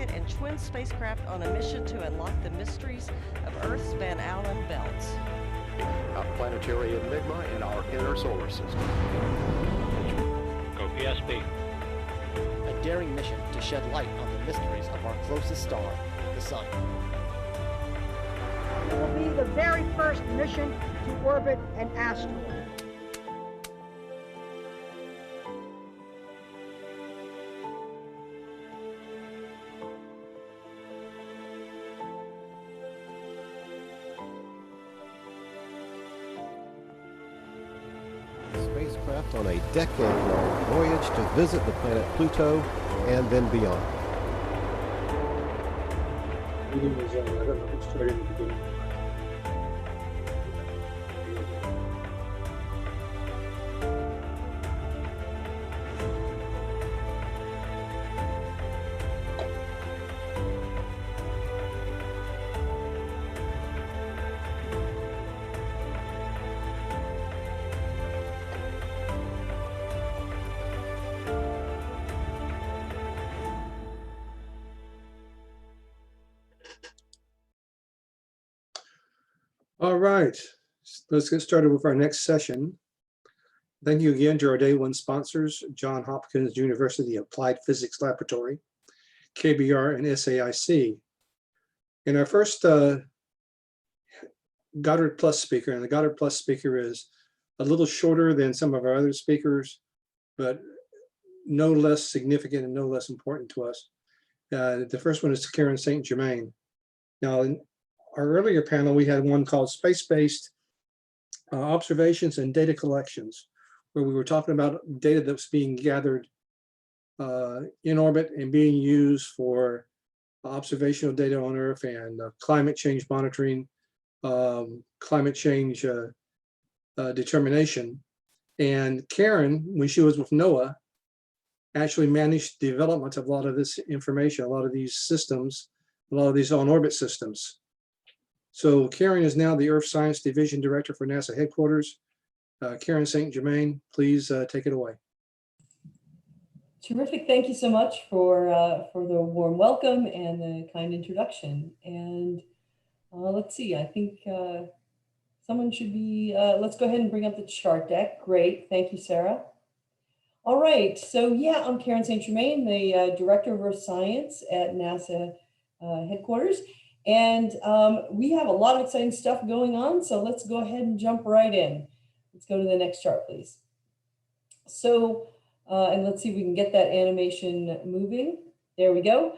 rocket and twin spacecraft on a mission to unlock the mysteries of Earth's Van Allen belts. A planetary enigma in our inner solar system. Go PSP. A daring mission to shed light on the mysteries of our closest star, the Sun. It will be the very first mission to orbit an asteroid. Spacecraft on a decade-long voyage to visit the planet Pluto and then beyond. Meeting was, I don't know, it started in the beginning. All right, let's get started with our next session. Thank you again to our day one sponsors, Johns Hopkins University Applied Physics Laboratory, KBR, and SAIC. And our first Goddard Plus speaker, and the Goddard Plus speaker is a little shorter than some of our other speakers, but no less significant and no less important to us. The first one is Karen St. Germain. Now, in our earlier panel, we had one called Space-Based Observations and Data Collections, where we were talking about data that's being gathered in orbit and being used for observational data on Earth and climate change monitoring, climate change determination. And Karen, when she was with NOAA, actually managed the development of a lot of this information, a lot of these systems, a lot of these on-orbit systems. So Karen is now the Earth Science Division Director for NASA headquarters. Karen St. Germain, please take it away. Terrific. Thank you so much for the warm welcome and the kind introduction. And let's see, I think someone should be, let's go ahead and bring up the chart deck. Great. Thank you, Sarah. All right. So yeah, I'm Karen St. Germain, the Director of Earth Science at NASA headquarters. And we have a lot of exciting stuff going on. So let's go ahead and jump right in. Let's go to the next chart, please. So, and let's see if we can get that animation moving. There we go.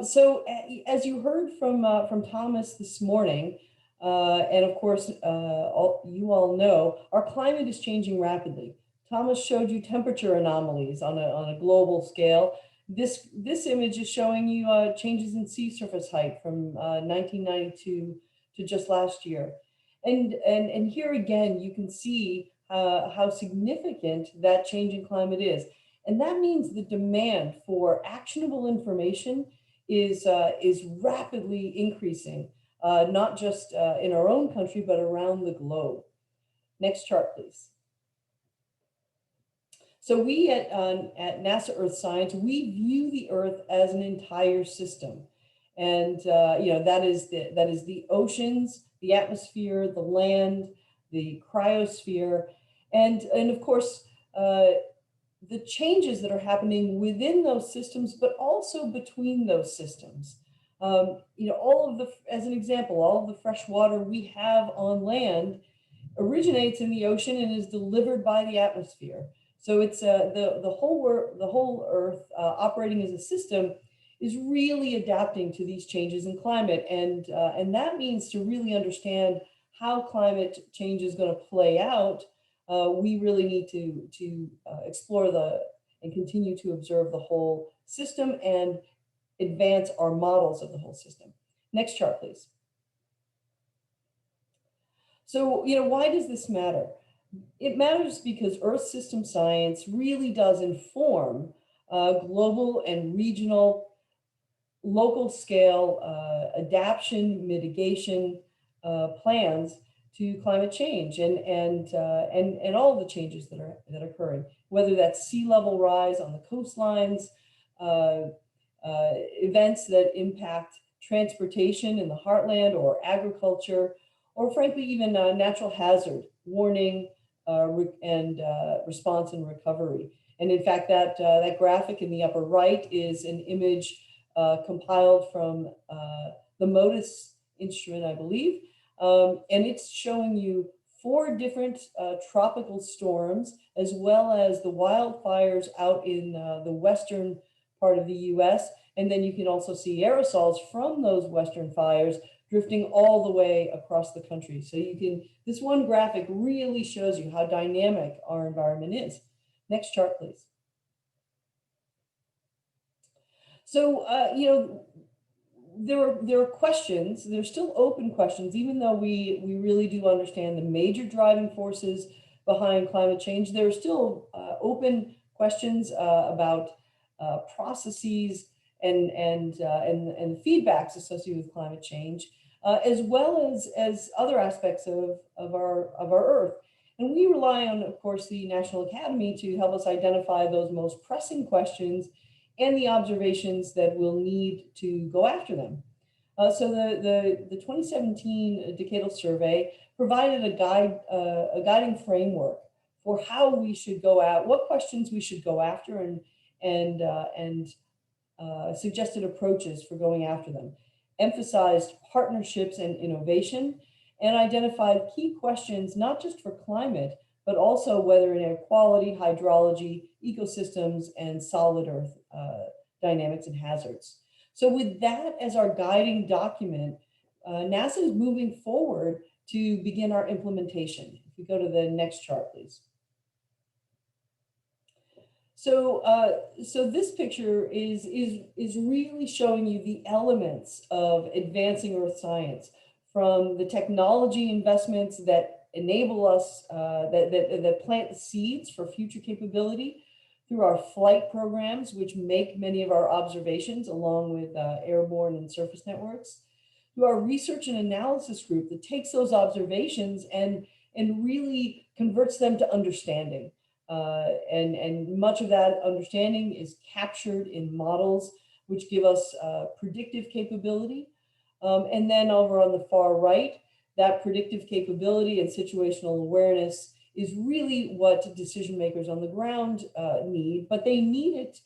So as you heard from Thomas this morning, and of course, you all know, our climate is changing rapidly. Thomas showed you temperature anomalies on a global scale. This image is showing you changes in sea surface height from 1992 to just last year. And here again, you can see how significant that change in climate is. And that means the demand for actionable information is rapidly increasing, not just in our own country, but around the globe. Next chart, please. So we at NASA Earth Science, we view the Earth as an entire system. And you know, that is the oceans, the atmosphere, the land, the cryosphere, and of course, the changes that are happening within those systems, but also between those systems. You know, all of the, as an example, all of the fresh water we have on land originates in the ocean and is delivered by the atmosphere. So it's the whole Earth operating as a system is really adapting to these changes in climate, and that means to really understand how climate change is going to play out, we really need to explore and continue to observe the whole system and advance our models of the whole system. Next chart, please. So, you know, why does this matter? It matters because Earth system science really does inform global and regional, local scale adaptation, mitigation plans to climate change and all the changes that are occurring, whether that's sea level rise on the coastlines, events that impact transportation in the heartland or agriculture, or frankly, even natural hazard warning and response and recovery. And in fact, that graphic in the upper right is an image compiled from the MODIS instrument, I believe. And it's showing you 4 different tropical storms, as well as the wildfires out in the western part of the US. And then you can also see aerosols from those western fires drifting all the way across the country. So you can, this one graphic really shows you how dynamic our environment is. Next chart, please. So, you know, there are questions, there's still open questions, even though we really do understand the major driving forces behind climate change. There are still open questions about processes and feedbacks associated with climate change, as well as other aspects of our Earth. And we rely on, of course, the National Academy to help us identify those most pressing questions and the observations that we'll need to go after them. So the 2017 Decadal Survey provided a guiding framework for how we should go out, what questions we should go after, and suggested approaches for going after them, emphasized partnerships and innovation, and identified key questions, not just for climate, but also weather and air quality, hydrology, ecosystems, and solid earth dynamics and hazards. So with that as our guiding document, NASA is moving forward to begin our implementation. If we go to the next chart, please. So, so this picture is really showing you the elements of advancing Earth science, from the technology investments that enable us, that plant the seeds for future capability, through our flight programs, which make many of our observations along with airborne and surface networks, through our research and analysis group that takes those observations and really converts them to understanding. And much of that understanding is captured in models, which give us predictive capability. And then over on the far right, that predictive capability and situational awareness is really what decision makers on the ground need, but they need it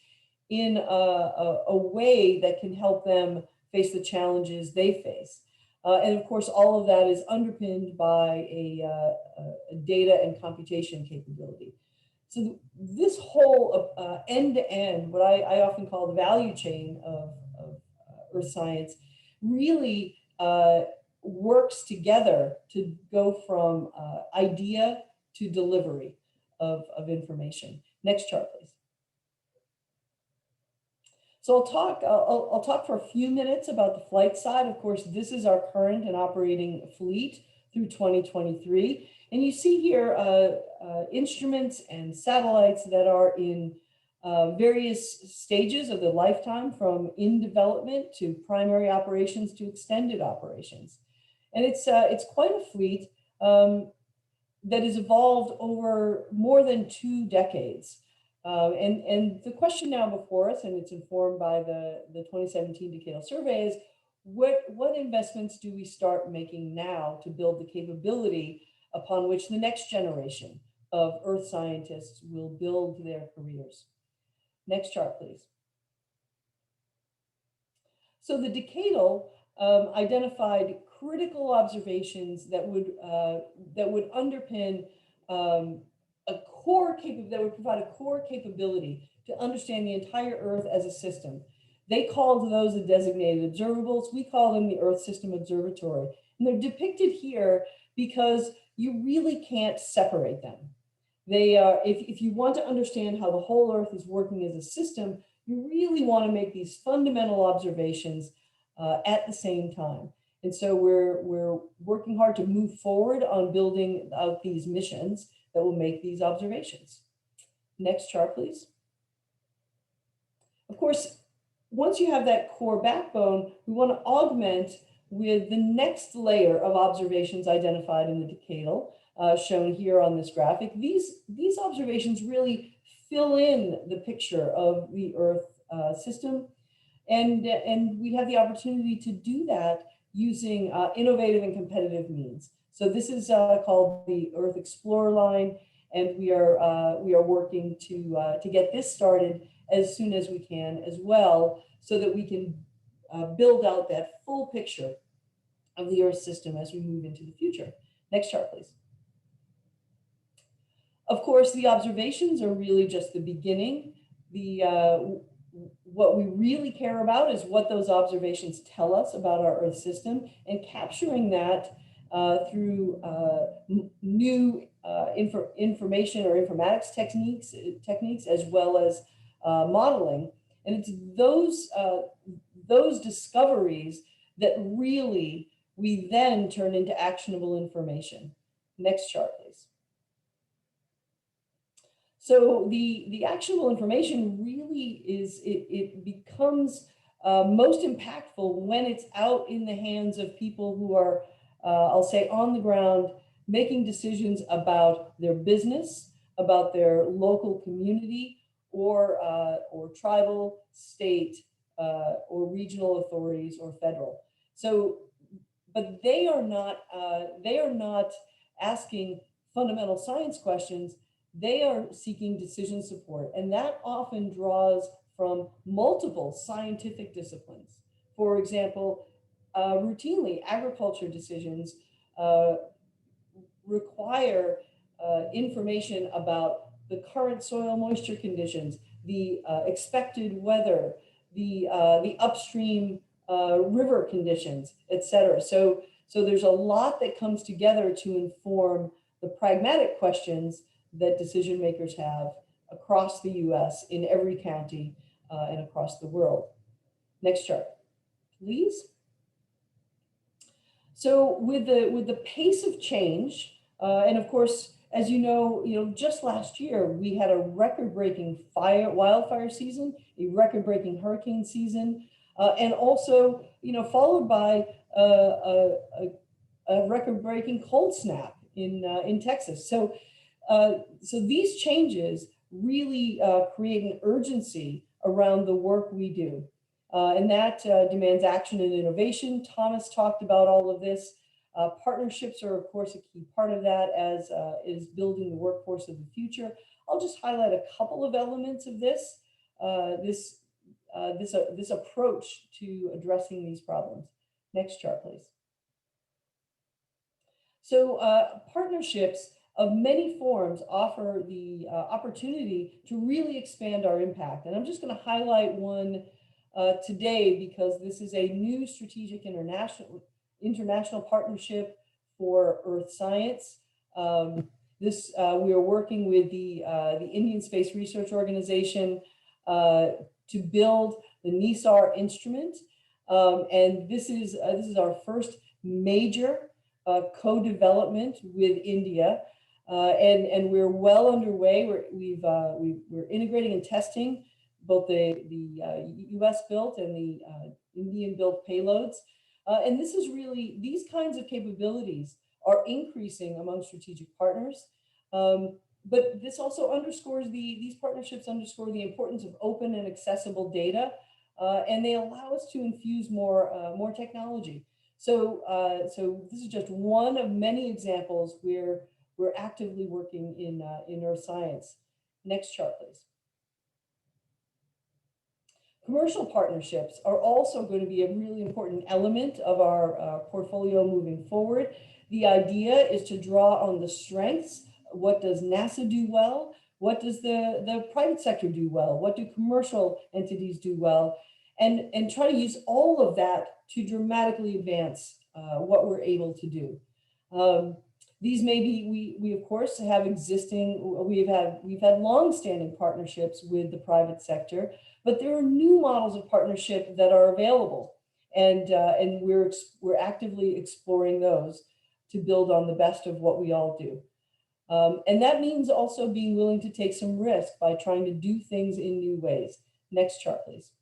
in a way that can help them face the challenges they face. And of course, all of that is underpinned by a data and computation capability. So this whole end-to-end, what I often call the value chain of Earth science, really works together to go from idea to delivery of information. Next chart, please. So I'll talk for a few minutes about the flight side. Of course, this is our current and operating fleet through 2023. And you see here instruments and satellites that are in various stages of the lifetime, from in development to primary operations to extended operations. And it's quite a fleet that has evolved over more than 2 decades. And the question now before us, and it's informed by the 2017 Decadal Survey, is what investments do we start making now to build the capability upon which the next generation of Earth scientists will build their careers? Next chart, please. So the Decadal identified critical observations that would underpin a core capability, that would provide a core capability to understand the entire Earth as a system. They called those the designated observables. We call them the Earth System Observatory. And they're depicted here because you really can't separate them. They if you want to understand how the whole Earth is working as a system, you really want to make these fundamental observations at the same time. And so we're working hard to move forward on building out these missions that will make these observations. Next chart, please. Of course, once you have that core backbone, we want to augment with the next layer of observations identified in the Decadal, shown here on this graphic. These observations really fill in the picture of the Earth system And we have the opportunity to do that using innovative and competitive means. So this is called the Earth Explorer line, and we are working to get this started as soon as we can as well, so that we can build out that full picture of the Earth system as we move into the future. Next chart, please. Of course, the observations are really just the beginning. What we really care about is what those observations tell us about our Earth system, and capturing that through new information or informatics techniques as well as modeling. And it's those discoveries that really we then turn into actionable information. Next chart, please. So the actionable information really is, it becomes most impactful when it's out in the hands of people who are, I'll say, on the ground, making decisions about their business, about their local community, or tribal, state, or regional authorities, or federal. So, but they are not asking fundamental science questions. They are seeking decision support, and that often draws from multiple scientific disciplines. For example, routinely agriculture decisions require information about the current soil moisture conditions, the expected weather, the upstream river conditions, etc. So there's a lot that comes together to inform the pragmatic questions that decision makers have across the US, in every county, and across the world. Next chart, please. So with the pace of change, and of course, as you know, just last year we had a record-breaking wildfire season, a record-breaking hurricane season, and also followed by a record-breaking cold snap in Texas. So these changes really create an urgency around the work we do. And that demands action and innovation. Thomas talked about all of this. Partnerships are, of course, a key part of that, as is building the workforce of the future. I'll just highlight a couple of elements of this approach to addressing these problems. Next chart, please. So partnerships of many forms offer the opportunity to really expand our impact. And I'm just going to highlight one today, because this is a new strategic international partnership for Earth science. We are working with the Indian Space Research Organization to build the NISAR instrument. And this is our first major co-development with India. And we're well underway. We're integrating and testing both the US built and the Indian built payloads. And this is really, these kinds of capabilities are increasing among strategic partners. But this also underscores these partnerships underscore the importance of open and accessible data, and they allow us to infuse more technology. So this is just one of many examples where we're actively working in Earth science. Next chart, please. Commercial partnerships are also going to be a really important element of our portfolio moving forward. The idea is to draw on the strengths. What does NASA do well? What does the private sector do well? What do commercial entities do well? And try to use all of that to dramatically advance what we're able to do. These may be, we of course have we've had long-standing partnerships with the private sector, but there are new models of partnership that are available, and we're actively exploring those to build on the best of what we all do. And that means also being willing to take some risk by trying to do things in new ways. Next chart, please.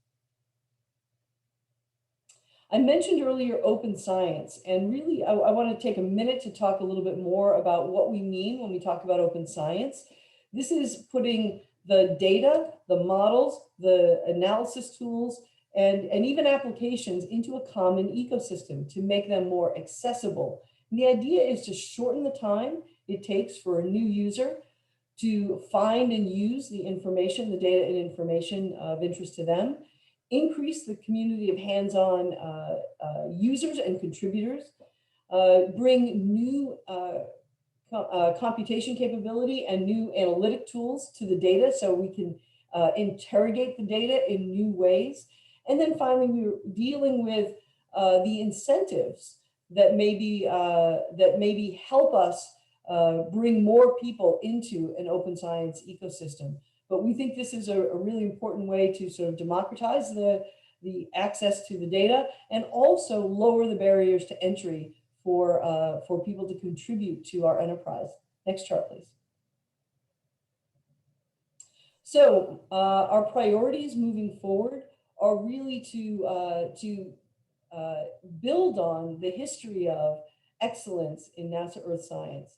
I mentioned earlier open science, and really I want to take a minute to talk a little bit more about what we mean when we talk about open science. This is putting the data, the models, the analysis tools, and even applications into a common ecosystem to make them more accessible. And the idea is to shorten the time it takes for a new user to find and use the information, the data and information of interest to them, increase the community of hands-on users and contributors, bring new computation capability and new analytic tools to the data so we can interrogate the data in new ways. And then finally, we were dealing with the incentives that maybe help us bring more people into an open science ecosystem. But we think this is a really important way to sort of democratize the access to the data and also lower the barriers to entry for people to contribute to our enterprise. Next chart, please. So our priorities moving forward are really to build on the history of excellence in NASA Earth science.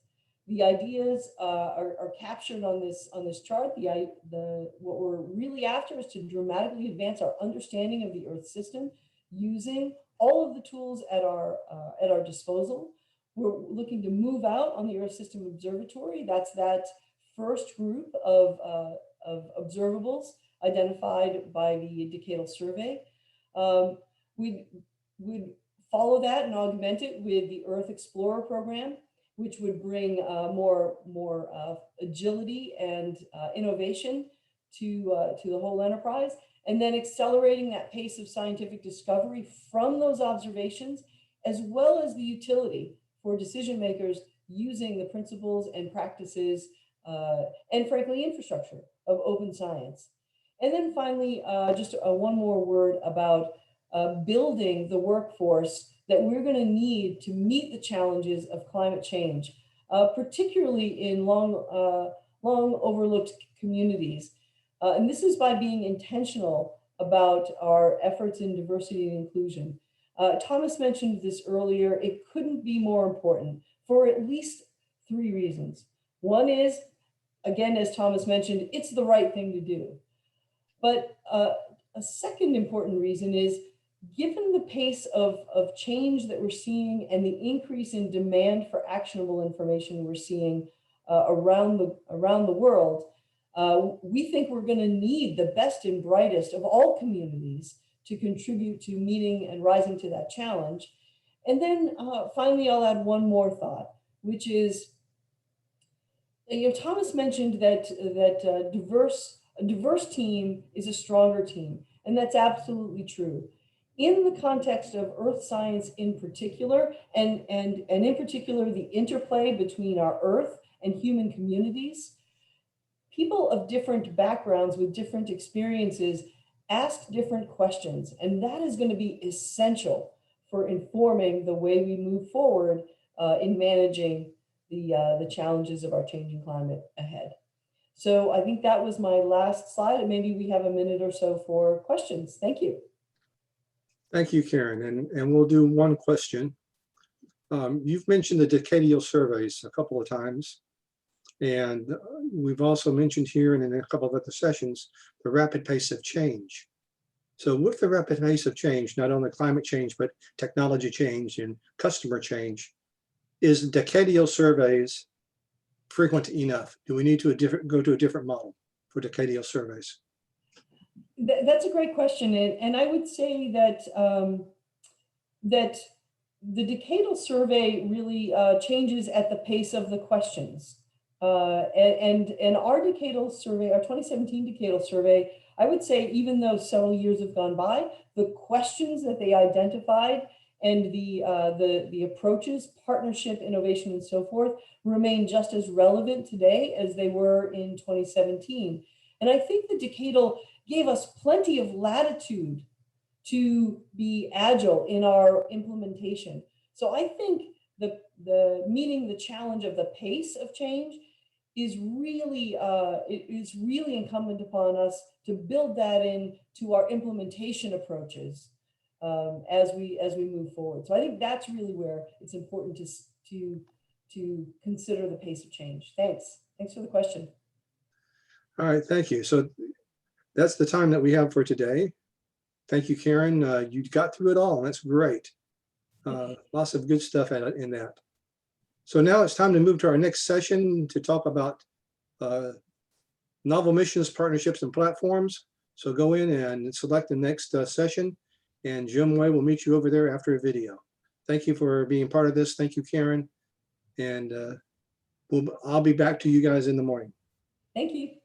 The ideas are captured on this chart. What we're really after is to dramatically advance our understanding of the Earth system using all of the tools at our disposal. We're looking to move out on the Earth System Observatory. That's that first group of observables identified by the decadal survey. We'd follow that and augment it with the Earth Explorer program, which would bring more agility and innovation to the whole enterprise, and then accelerating that pace of scientific discovery from those observations, as well as the utility for decision makers using the principles and practices and frankly infrastructure of open science. And then finally, just one more word about building the workforce that we're going to need to meet the challenges of climate change, particularly in long overlooked communities. And this is by being intentional about our efforts in diversity and inclusion. Thomas mentioned this earlier. It couldn't be more important for at least 3 reasons. One is, again, as Thomas mentioned, it's the right thing to do. But a second important reason is, given the pace of change that we're seeing and the increase in demand for actionable information we're seeing around the world, we think we're going to need the best and brightest of all communities to contribute to meeting and rising to that challenge. And then finally, I'll add one more thought, which is, Thomas mentioned that a diverse team is a stronger team, and that's absolutely true. In the context of Earth science in particular, and in particular the interplay between our Earth and human communities, people of different backgrounds with different experiences ask different questions, and that is going to be essential for informing the way we move forward in managing the challenges of our changing climate ahead. So I think that was my last slide, and maybe we have a minute or so for questions. Thank you. Thank you, Karen. And we'll do one question. You've mentioned the decadal surveys a couple of times. And we've also mentioned here and in a couple of other sessions, the rapid pace of change. So with the rapid pace of change, not only climate change, but technology change and customer change, is decadal surveys frequent enough? Do we need to go to a different model for decadal surveys? That's a great question. And I would say that, that the decadal survey really changes at the pace of the questions. And our decadal survey, our 2017 decadal survey, I would say, even though several years have gone by, the questions that they identified and the approaches, partnership, innovation, and so forth, remain just as relevant today as they were in 2017. And I think the decadal gave us plenty of latitude to be agile in our implementation. So I think the meeting the challenge of the pace of change is really incumbent upon us to build that into our implementation approaches as we move forward. So I think that's really where it's important to consider the pace of change. Thanks for the question. All right, thank you. So that's the time that we have for today. Thank you, Karen. You got through it all. That's great. Lots of good stuff in that. So now it's time to move to our next session to talk about novel missions, partnerships, and platforms. So go in and select the next session, and Jim Way will meet you over there after a video. Thank you for being part of this. Thank you, Karen. And I'll be back to you guys in the morning. Thank you.